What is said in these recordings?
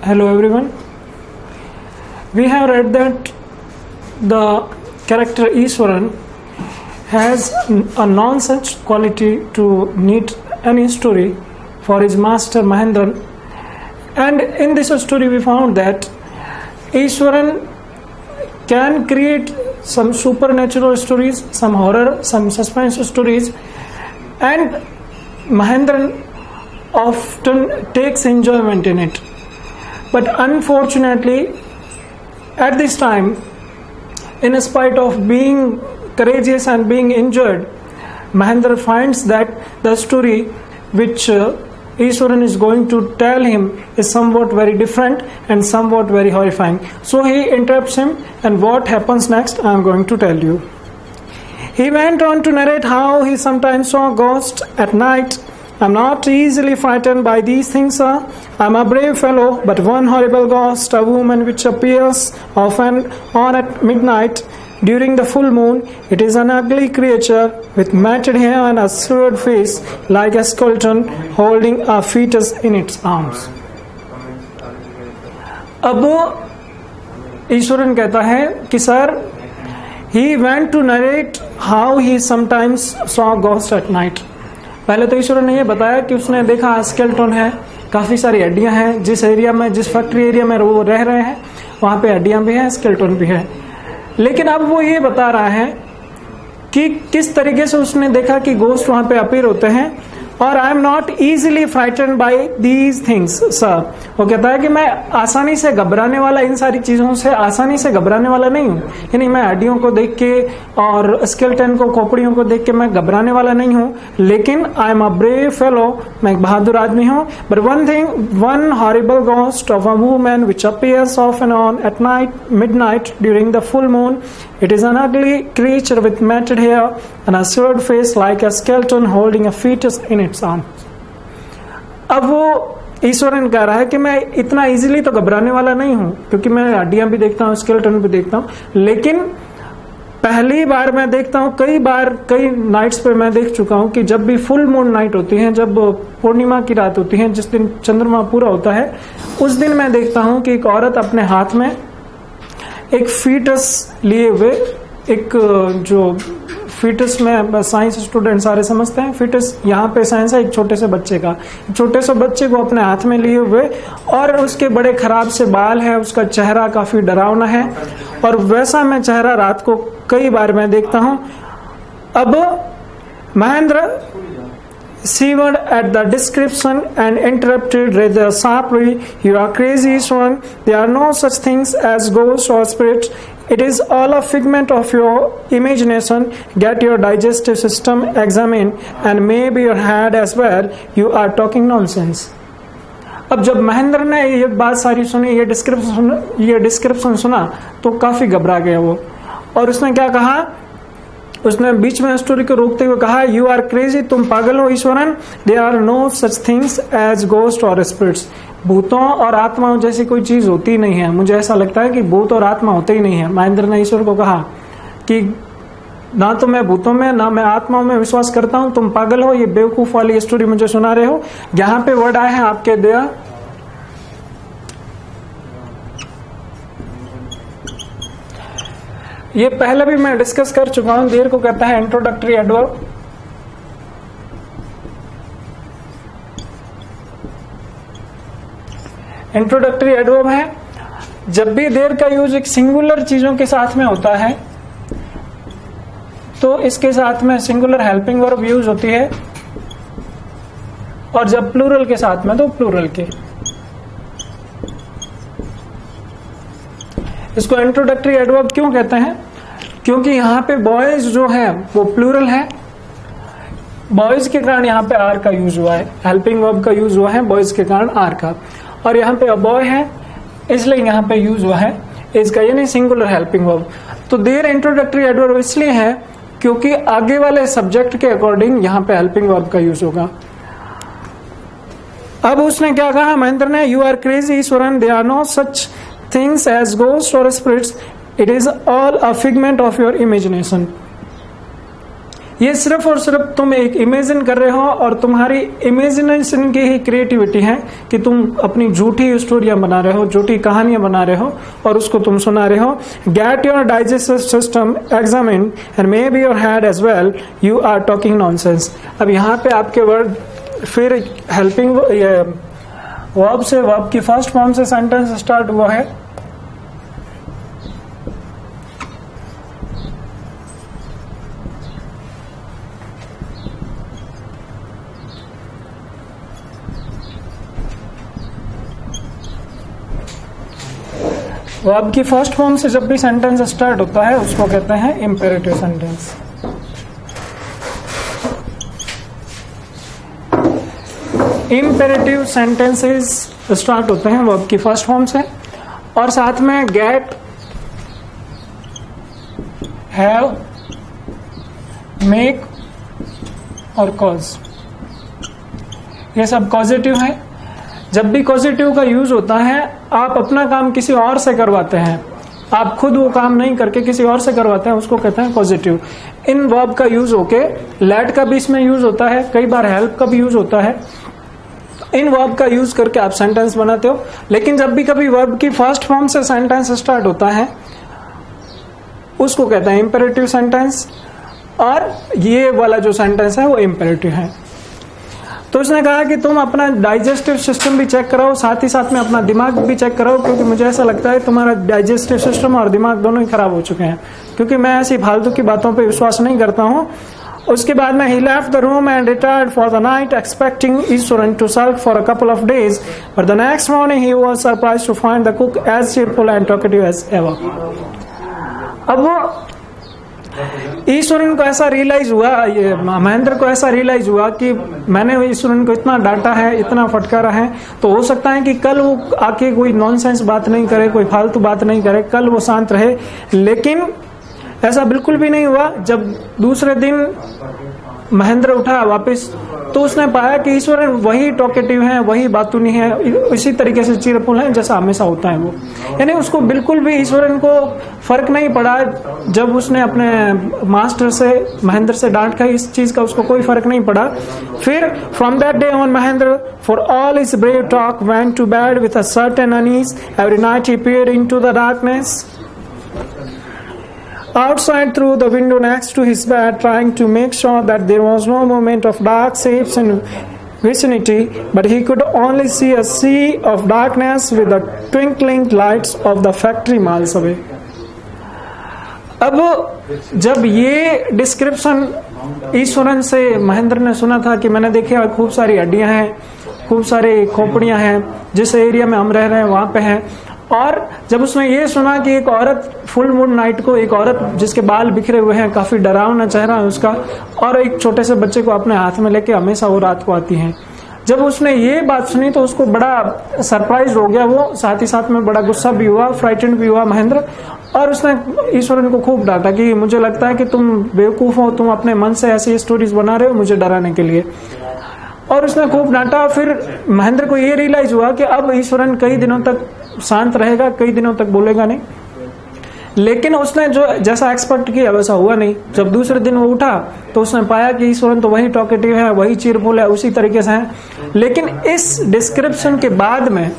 Hello everyone. We have read that the character Iswaran has a non-such quality to knit any story for his master Mahendran, and in this story we found that Iswaran can create some supernatural stories, some horror, some suspense stories, and Mahendran often takes enjoyment in it. But unfortunately, at this time, in spite of being courageous and being injured, Mahendra finds that the story which Iswaran is going to tell him is somewhat very different and somewhat very horrifying. So he interrupts him, and what happens next I am going to tell you. He went on to narrate how he sometimes saw ghosts at night. I'm not easily frightened by these things, sir. I'm a brave fellow, but one horrible ghost, a woman which appears often on at midnight during the full moon. It is an ugly creature with matted hair and a seared face like a skeleton holding a fetus in its arms. अब ईश्वरन कहता है कि sir, he went to narrate how he sometimes saw ghosts at night. पहले तो ईश्वर ने ये बताया कि उसने देखा स्केलेटन है, काफ़ी सारी हड्डियां हैं, जिस एरिया में, जिस फैक्ट्री एरिया में वो रह रहे हैं वहाँ पे हड्डियां भी हैं, स्केलेटन भी है. लेकिन अब वो ये बता रहा है कि किस तरीके से उसने देखा कि गोस्ट वहाँ पे अपीयर होते हैं. और I am not easily frighten by these things sir. वो कहता है कि मैं आसानी से घबराने वाला, इन सारी चीज़ों से आसानी से घबराने वाला नहीं हूँ. यानी मैं हड्डियों को देख के और स्केलेटन को, खोपड़ियों को देख के मैं घबराने वाला नहीं हूँ. लेकिन I am a brave fellow, मैं एक बहादुर आदमी हूँ. But one horrible ghost of a woman which appears of and on at night, midnight during the full moon. It is an ugly creature with matted hair and a seared face like a skeleton holding a fetus in its arms. अब वो ईश्वरन कह रहा है कि मैं इतना easily तो घबराने वाला नहीं हूँ, क्योंकि मैं हड्डियां भी देखता हूँ, स्केलेटन भी देखता हूँ. लेकिन पहली बार मैं देखता हूँ, कई नाइट्स पे मैं देख चुका हूँ कि जब भी फुल मून नाइट होती है, जब पूर्णिमा की रात होती है, जिस दिन चंद्रमा पूरा होता है, उस दिन मैं देखता हूँ कि एक औरत अपने हाथ में एक फीटस लिए हुए, एक जो फीटस में साइंस स्टूडेंट सारे समझते हैं, फीटस यहाँ पे साइंस है, एक छोटे से बच्चे का, छोटे से बच्चे को अपने हाथ में लिए हुए, और उसके बड़े खराब से बाल है, उसका चेहरा काफी डरावना है. और वैसा मैं चेहरा रात को कई बार मैं देखता हूँ. अब Mahendra shivered at the description and interrupted rather sharply. You are crazy, Iswaran. There are no such things as ghosts or spirits. It is all a figment of your imagination. Get your digestive system examined and maybe your head as well. You are talking nonsense. अब जब महेंद्र ने ये बात सारी सुनी, ये description सुना, तो काफी घबरा गया वो. और उसने क्या कहा, उसने बीच में स्टोरी को रोकते हुए कहा, यू आर क्रेजी, तुम पागल हो Ishwaran. They are no such things as ghost और स्पिरिट्स. भूतों और आत्माओं जैसी कोई चीज होती नहीं है. मुझे ऐसा लगता है कि भूत और आत्मा होते ही नहीं है. महेंद्र ने ईश्वर को कहा कि ना तो मैं भूतों में, ना मैं आत्माओं में विश्वास करता हूं, तुम पागल हो, ये बेवकूफ वाली स्टोरी मुझे सुना रहे हो. यहाँ पे वर्ड आए हैं आपके दया. ये पहले भी मैं डिस्कस कर चुका हूं. देर को कहता है इंट्रोडक्टरी एडवर्ब. इंट्रोडक्टरी एडवर्ब है जब भी देर का यूज एक सिंगुलर चीजों के साथ में होता है तो इसके साथ में सिंगुलर हेल्पिंग वर्ब यूज होती है, और जब प्लूरल के साथ में तो प्लूरल के. इसको इंट्रोडक्टरी एडवर्ब क्यों कहते हैं? क्योंकि यहाँ पे बॉयज जो है वो प्लूरल है. बॉयज के कारण यहाँ पे आर का यूज हुआ है, हेल्पिंग वर्ब का यूज हुआ है बॉयज के कारण आर का. और यहाँ पे बॉय है इसलिए यहाँ पे यूज हुआ है इसका, यानी सिंगुलर हेल्पिंग वर्ब. तो देर इंट्रोडक्टरी एडवर्ब इसलिए है क्योंकि आगे वाले सब्जेक्ट के अकॉर्डिंग यहाँ पे हेल्पिंग वर्ब का यूज होगा. अब उसने क्या कहा महेंद्र ने, you are crazy Ishwaran. They are no such things as ghosts or spirits. It is all a figment of your imagination. ये सिर्फ और सिर्फ तुम एक इमेजिन कर रहे हो और तुम्हारी इमेजिनेशन की ही क्रिएटिविटी है कि तुम अपनी झूठी स्टोरियां बना रहे हो, झूठी कहानियां बना रहे हो और उसको तुम सुना रहे हो। Get your digestive system examine and may be your head as well, you are talking nonsense. अब यहाँ पे आपके वर्ड फिर हेल्पिंग वर्ब से, वर्ब की फर्स्ट फॉर्म से सेंटेंस स्टार्ट हुआ है। वर्ब की फर्स्ट फॉर्म से जब भी सेंटेंस स्टार्ट होता है उसको कहते हैं imperative sentence. Imperative sentences start होते हैं वर्ब की फर्स्ट फॉर्म से और साथ में गेट, हैव, मेक और कॉज, ये सब कॉजेटिव है। जब भी कॉजेटिव का यूज होता है आप अपना काम किसी और से करवाते हैं, आप खुद वो काम नहीं करके किसी और से करवाते हैं, उसको कहते हैं पॉजिटिव। इन वर्ब का यूज होके लेट का भी इसमें यूज होता है, कई बार हेल्प का भी यूज होता है। इन वर्ब का यूज करके आप सेंटेंस बनाते हो। लेकिन जब भी कभी वर्ब की फर्स्ट फॉर्म से सेंटेंस स्टार्ट होता है उसको कहते हैं इंपेरेटिव सेंटेंस, और ये वाला जो सेंटेंस है वो इंपेरेटिव है। तो उसने कहा कि तुम अपना डाइजेस्टिव सिस्टम भी चेक कराओ, साथ ही साथ में अपना दिमाग भी चेक कराओ, क्योंकि मुझे ऐसा लगता है तुम्हारा डाइजेस्टिव सिस्टम और दिमाग दोनों ही खराब हो चुके हैं, क्योंकि मैं ऐसी फालतू की बातों पे विश्वास नहीं करता हूँ। उसके बाद में he left the room and retired for the night expecting Iswaran to serve for a couple of days, but the next morning he was surprised to find the cook as cheerful and talkative as ever. अब वो ईश्वरन को ऐसा realise हुआ, ये महेंद्र को ऐसा realise हुआ कि मैंने ईश्वरन को इतना डांटा है, इतना फटकारा है, तो हो सकता है कि कल वो आके कोई नॉनसेंस बात नहीं करे, कोई फालतू बात नहीं करे, कल वो शांत रहे। लेकिन ऐसा बिल्कुल भी नहीं हुआ। जब दूसरे दिन महेंद्र उठा वापस तो उसने पाया कि ईश्वरन वही टॉकेटिव है, वही बातूनी है, इसी तरीके से चीरफुल है जैसा हमेशा होता है वो। यानी उसको बिल्कुल भी ईश्वरन को फर्क नहीं पड़ा जब उसने अपने मास्टर से, महेंद्र से डांट खाई, इस चीज का उसको कोई फर्क नहीं पड़ा। फिर from that day on Mahendra for all his brave talk went to bed with a certain unease. Every night he peered into the darkness outside through the window next to his bed, trying to make sure that there was no movement of dark shapes in vicinity, but he could only see a sea of darkness with the twinkling lights of the factory miles away. अब जब ये description Eswaran से महेंद्र ने सुना था कि मैंने देखा खूब सारी हड्डियां हैं, खूब सारी खोपड़ियां हैं, जिस एरिया में हम रह रहे हैं वहां पे हैं, और जब उसने ये सुना कि एक औरत फुल मून नाइट को, एक औरत जिसके बाल बिखरे हुए हैं, काफी डरावना चेहरा है उसका, और एक छोटे से बच्चे को अपने हाथ में लेके हमेशा वो रात को आती है, जब उसने ये बात सुनी तो उसको बड़ा सरप्राइज हो गया वो, साथ ही साथ में बड़ा गुस्सा भी हुआ, फ्राइटेंड भी हुआ महेंद्र। और उसने ईश्वरन को खूब डांटा कि मुझे लगता है कि तुम बेवकूफ हो, तुम अपने मन से ऐसी स्टोरीज बना रहे हो मुझे डराने के लिए। और उसने खूब डांटा। फिर महेंद्र को ये रियलाइज हुआ कि अब ईश्वरन कई दिनों तक शांत रहेगा, कई दिनों तक बोलेगा नहीं। लेकिन उसने जो जैसा एक्सपेक्ट किया वैसा हुआ नहीं। जब दूसरे दिन वो उठा तो उसने पाया कि ईश्वरन तो वही टॉकेटिव है, वही चीरफुल है, उसी तरीके से है। लेकिन इस डिस्क्रिप्शन के बाद में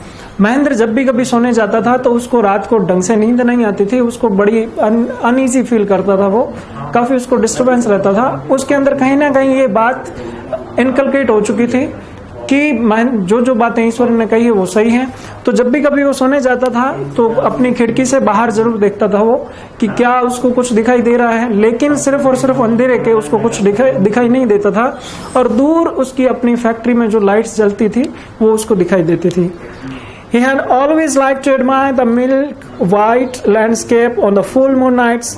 महेंद्र जब भी कभी सोने जाता था तो उसको रात को ढंग से नींद नहीं आती थी, उसको बड़ी अनईजी फील करता था, वो काफी उसको डिस्टरबेंस रहता था। उसके अंदर कहीं ना कहीं ये बात इनकलकेट हो चुकी थी कि जो बातें ईश्वर ने कही है वो सही है। तो जब भी कभी वो सोने जाता था तो अपनी खिड़की से बाहर जरूर देखता था वो कि क्या उसको कुछ दिखाई दे रहा है, लेकिन सिर्फ और सिर्फ अंधेरे के उसको कुछ दिखाई नहीं देता था, और दूर उसकी अपनी फैक्ट्री में जो लाइट्स जलती थी वो उसको दिखाई देती थी। He had always liked to admire the milk white landscape on the full moon nights,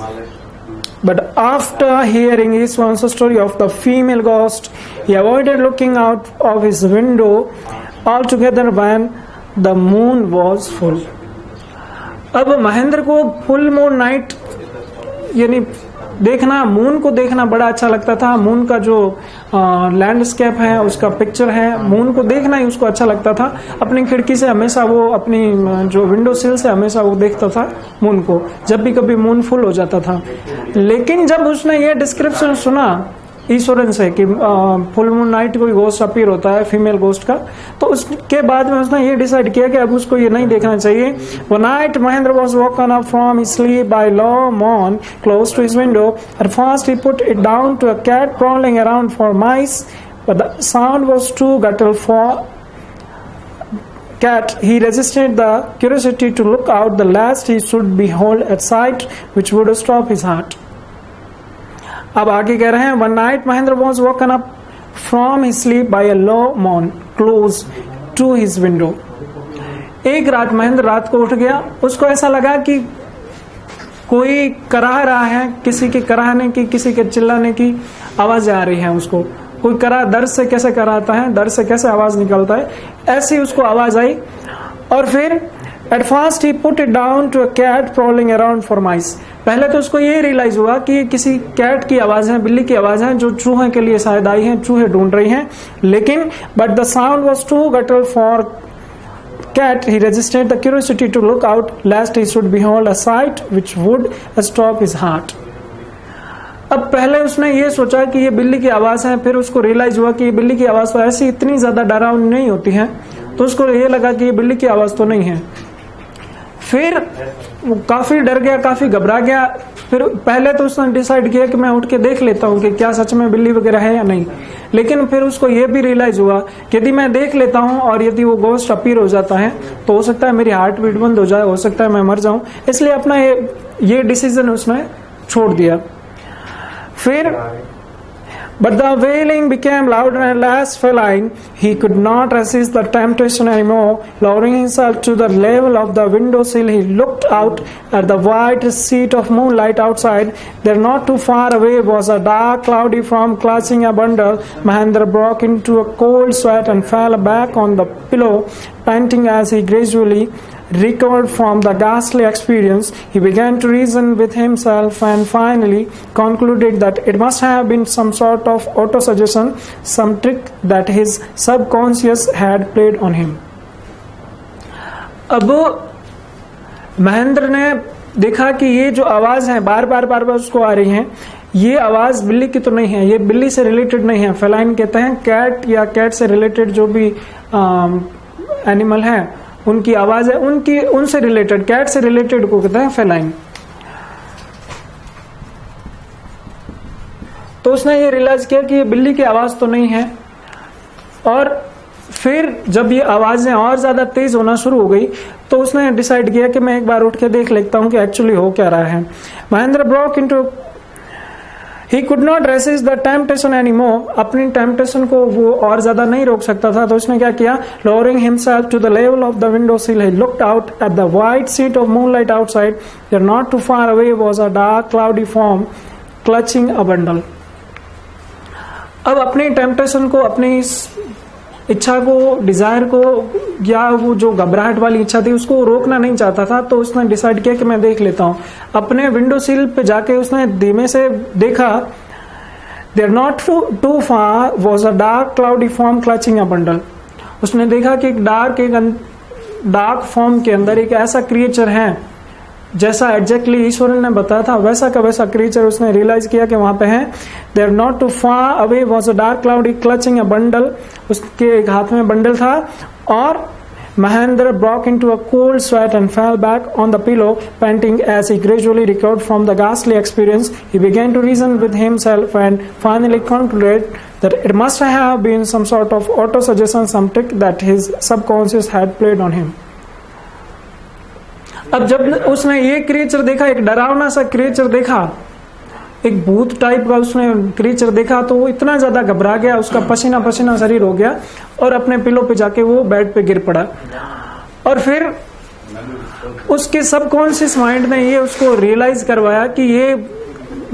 but after hearing Ishwan's story of the female ghost, he avoided looking out of his window altogether when the moon was full. अब महेंद्र को full moon night यानी देखना, moon को देखना बड़ा अच्छा लगता था। मून का जो लैंडस्केप है, उसका पिक्चर है, मून को देखना ही उसको अच्छा लगता था। अपनी खिड़की से हमेशा वो, अपनी जो विंडो सिल से हमेशा वो देखता था मून को, जब भी कभी मून फुल हो जाता था। लेकिन जब उसने ये डिस्क्रिप्शन सुना ईश्वरन से कि फुल मून नाइट कोई गोस्ट अपीयर होता है फीमेल गोस्ट का। तो उसके बाद में उसने ये डिसाइड किया कि अब उसको ये नहीं देखना चाहिए। One night Mahendra was woken up from his sleep by low moon close to his window at first he put it down to a cat prowling around for mice, but the sound was too guttural for cat. He resisted the curiosity to look out, the last he should behold a sight which would stop his heart. अब आगे कह रहे हैं one night Mahendra was woken up from his sleep by a low moon close to his window. एक रात महेंद्र रात को उठ गया, उसको ऐसा लगा कि कोई कराह रहा है, किसी के कराहने की, किसी के चिल्लाने की आवाज आ रही है। उसको कोई करा दर्द से कैसे कराता है, दर्द से कैसे आवाज निकलता है, ऐसी उसको आवाज आई। और फिर at first he put it down to a cat prowling around for mice. पहले तो उसको ये रियलाइज हुआ कि ये किसी कैट की आवाज है, बिल्ली की आवाज है, जो चूहे के लिए शायद आई है, चूहे ढूंढ रही हैं। लेकिन but the sound was too guttural for cat. He resisted the curiosity to look out, lest he should behold a sight which would stop his heart. अब पहले उसने ये सोचा कि ये बिल्ली की आवाज है, फिर उसको रियलाइज हुआ कि ये बिल्ली की आवाज तो ऐसी इतनी ज्यादा डरावनी नहीं होती है, तो उसको ये लगा कि ये बिल्ली की आवाज तो नहीं है। फिर वो काफी डर गया, काफी घबरा गया। फिर पहले तो उसने डिसाइड किया कि मैं उठ के देख लेता हूँ कि क्या सच में बिल्ली वगैरह है या नहीं। लेकिन फिर उसको ये भी रियलाइज हुआ कि यदि मैं देख लेता हूँ और यदि वो गोस्ट अपीयर हो जाता है तो हो सकता है मेरी हार्ट बीट बंद हो जाए, हो सकता है मैं मर जाऊं। इसलिए अपना ये डिसीजन उसने छोड़ दिया। फिर but the wailing became louder and less feline. He could not resist the temptation anymore. Lowering himself to the level of the windowsill, he looked out at the white sheet of moonlight outside. There, not too far away, was a dark, cloudy form clutching a bundle. Mahendra broke into a cold sweat and fell back on the pillow, panting as he gradually recovered from the ghastly experience. He began to reason with himself and finally concluded that it must have been some sort of auto-suggestion, some trick that his subconscious had played on him. अब महेंद्र ने देखा कि ये जो आवाज है बार बार उसको आ रही है, ये आवाज बिल्ली की तो नहीं है, ये बिल्ली से रिलेटेड नहीं है। फेलाइन कहते हैं कैट या कैट से रिलेटेड जो भी एनिमल है उनकी आवाज है, उनकी उनसे रिलेटेड, कैट से रिलेटेड को कहते हैं फेलाइन। तो उसने ये रियलाइज किया कि ये बिल्ली की आवाज तो नहीं है। और फिर जब ये आवाजें और ज्यादा तेज होना शुरू हो गई तो उसने डिसाइड किया कि मैं एक बार उठ के देख लेता हूं कि एक्चुअली हो क्या रहा है। Mahendra broke into He could not resist the temptation anymore. अपनी टेम्पटेशन को वो और ज्यादा नहीं रोक सकता था, तो उसने क्या किया? Lowering himself to the level of the window sill, he looked out at the white sheet of moonlight outside. There, not too far away, was a dark, cloudy form clutching a bundle. अब अपनी temptation को, अपनी इच्छा को, Dzire को, या वो जो घबराहट वाली इच्छा थी उसको रोकना नहीं चाहता था, तो उसने डिसाइड किया कि मैं देख लेता हूं। अपने विंडो सील पे जाके उसने धीमे से देखा। There not too far was a dark cloudy form clutching a bundle. उसने देखा कि एक डार्क फॉर्म के अंदर एक ऐसा क्रिएचर है जैसा एग्जैक्टली ईश्वरन ने बताया था, वैसा का वैसा क्रिएचर उसने रियलाइज किया कि वहां पे है। There not too far away was a dark cloudy clutching a bundle. उसके एक हाथ में बंडल था और Mahendra broke into a cold sweat and fell back on the pillow, panting as he gradually recovered from the ghastly experience. He began to reason with himself and finally concluded that it must have been some sort of auto-suggestion, some trick that his subconscious had played on him. अब जब उसने ये creature देखा, एक डरावना सा creature देखा, एक भूत टाइप का उसने क्रिएचर देखा, तो वो इतना ज्यादा घबरा गया, उसका पसीना पसीना शरीर हो गया और अपने पिलो पे जाके वो बेड पे गिर पड़ा। और फिर उसके सबकॉन्शियस माइंड ने ये उसको रियलाइज करवाया कि ये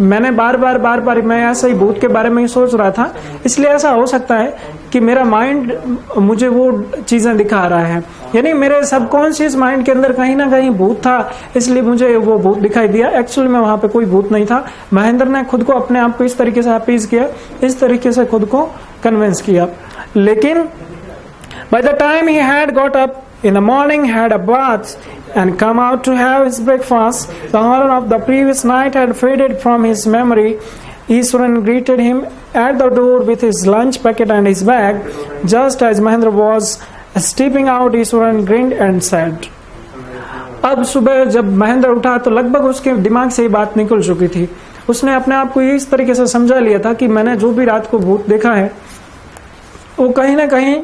मैंने बार बार मैं ऐसा ही भूत के बारे में ही सोच रहा था, इसलिए ऐसा हो सकता है कि मेरा माइंड मुझे वो चीजें दिखा रहा है। यानी मेरे सबकॉन्शियस माइंड के अंदर कहीं ना कहीं भूत था, इसलिए मुझे वो भूत दिखाई दिया। एक्चुअली में वहां पे कोई भूत नहीं था। महेंद्र ने खुद को, अपने आप को इस तरीके से अपीज किया, इस तरीके से खुद को कन्विंस किया। लेकिन by the time he had got up in the morning, had a bath and come out to have his breakfast, the horror of the previous night had faded from his memory. Iswaran greeted him at the door with his lunch packet and his bag. Just as Mahendra was stepping out, Iswaran grinned and said. अब सुबह जब महेंद्र उठा तो लगभग उसके दिमाग से ये बात निकल चुकी थी। उसने अपने आप को इस तरीके से समझा लिया था कि मैंने जो भी रात को भूत देखा है वो कहीं ना कहीं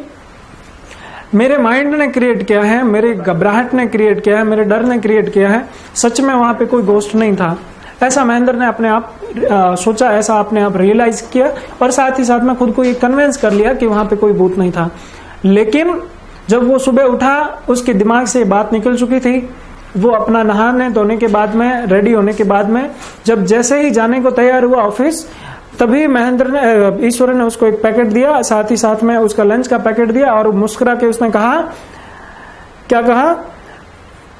मेरे माइंड ने क्रिएट किया है, मेरे घबराहट ने क्रिएट किया है, मेरे डर ने क्रिएट किया है। सच में वहां पे कोई गोस्ट नहीं था, ऐसा महेंद्र ने अपने आप सोचा, ऐसा अपने आप रियलाइज किया और साथ ही साथ में खुद को ये कन्विंस कर लिया कि वहां पे कोई भूत नहीं था। लेकिन जब वो सुबह उठा उसके दिमाग से बात निकल चुकी थी। वो अपना नहाने धोने के बाद में, रेडी होने के बाद में, जब जैसे ही जाने को तैयार हुआ ऑफिस, तभी महेंद्र ने, ईश्वरन ने उसको एक पैकेट दिया, साथ ही साथ में उसका लंच का पैकेट दिया और मुस्कुरा के उसने कहा, क्या कहा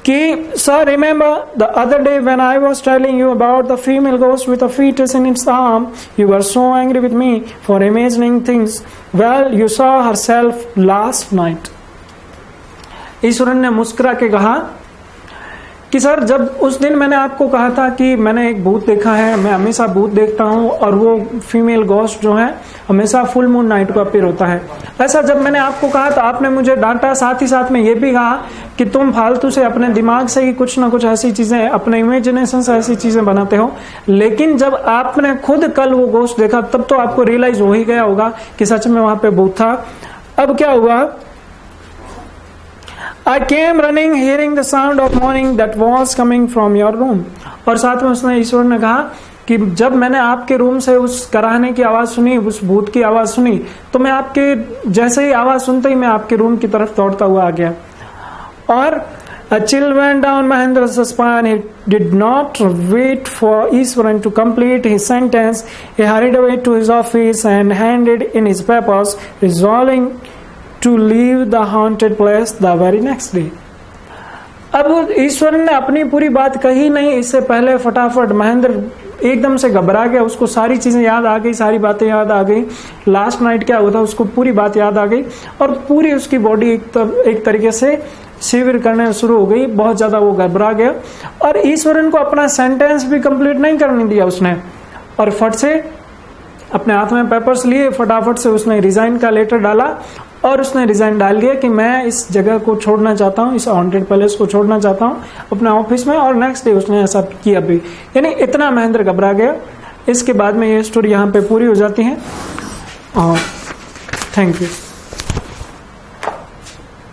कि sir remember the other day when I was telling you about the female ghost with a foetus in its arm, you were so angry with me for imagining things, well you saw herself last night. Ishwaran ने मुस्कुरा के कहा कि sir जब उस दिन मैंने आपको कहा था कि मैंने एक भूत देखा है, मैं हमेशा भूत देखता हूं और वो फीमेल गोस्ट जो है हमेशा फुल मून नाइट को अपीयर होता है, ऐसा जब मैंने आपको कहा तो आपने मुझे डांटा, साथ ही साथ में ये भी कहा कि तुम फालतू से अपने दिमाग से ही कुछ ना कुछ ऐसी चीजें, अपने इमेजिनेशन से ऐसी चीजें बनाते हो। लेकिन जब आपने खुद कल वो गोस्ट देखा तब तो आपको रियलाइज हो ही गया होगा कि सच में वहां पे भूत था। अब क्या हुआ, I came running, hearing the sound of mourning that was coming from your room. और साथ में उसने, ईश्वर ने कहा कि जब मैंने आपके रूम से उस कराहने की आवाज सुनी, उस भूत की आवाज सुनी, तो मैं आपके जैसे ही आवाज सुनते ही मैं आपके रूम की तरफ दौड़ता हुआ आ गया। और a chill went down Mahendra's spine. He did not wait for Ishwaran to complete his sentence. He hurried away to his office and handed in his papers, resolving to leave the haunted place the very next day. अब ईश्वरन ने अपनी पूरी बात कही नहीं, इससे पहले फटाफट महेंद्र एकदम से घबरा गया, उसको सारी चीजें याद आ गई, सारी बातें याद आ गई, लास्ट नाइट क्या हुआ था उसको पूरी बात याद आ गई और पूरी उसकी बॉडी एक तरीके से शिविर करने शुरू हो गई, बहुत ज्यादा वो घबरा गया और ईश्वरन को अपना सेंटेंस भी कंप्लीट नहीं करने दिया उसने। और फट से अपने हाथ में पेपर्स लिए, फटाफट से उसने रिजाइन का लेटर डाला और उसने रिजाइन डाल दिया कि मैं इस जगह को छोड़ना चाहता हूँ, इस हॉन्टेड पैलेस को छोड़ना चाहता हूँ अपने ऑफिस में। और नेक्स्ट डे उसने ऐसा किया भी, यानी इतना महेंद्र घबरा गया। इसके बाद में ये स्टोरी यहाँ पे पूरी हो जाती है और थैंक यू।